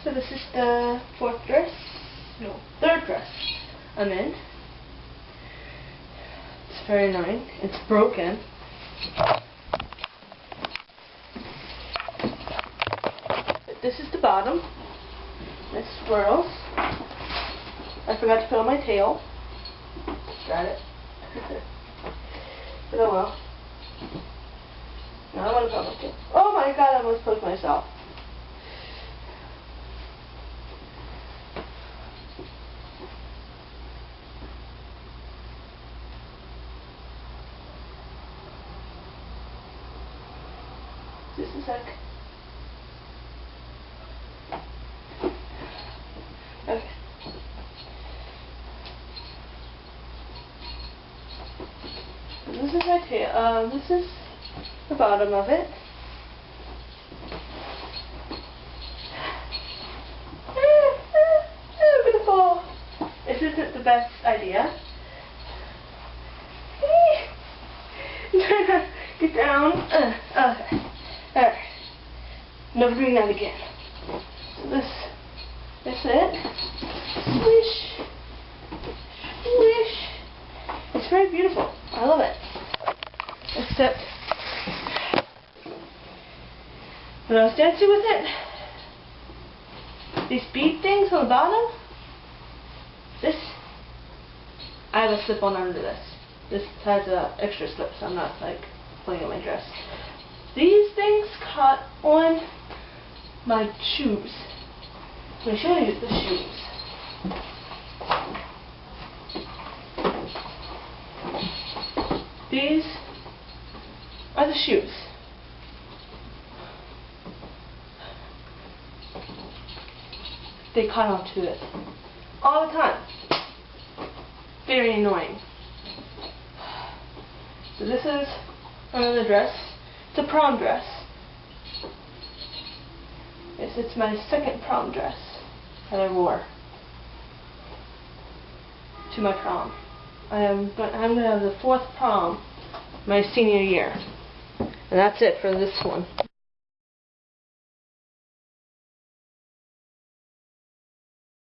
So this is the third dress I'm in. It's very annoying. It's broken. But this is the bottom. It swirls. I forgot to put on my tail. Got it. But oh well. Now I want to put on my tail. Oh my god, I almost poked myself. Just a sec. Okay. This is my tail. This is the bottom of it. I'm gonna fall. This isn't the best idea. Get down. Okay. Alright. Never doing that again. So that's it. Swish. Swish. It's very beautiful. I love it. Except when I was dancing with it, these bead things on the bottom, I have a slip-on under this. This has a extra slip, so I'm not like pulling on my dress. These things caught on my shoes. Let me show you the shoes. These are the shoes. They caught onto it all the time. Very annoying. So this is another dress. It's a prom dress. Yes, it's my second prom dress that I wore to my prom. I'm going to have the 4th prom my senior year. And that's it for this one.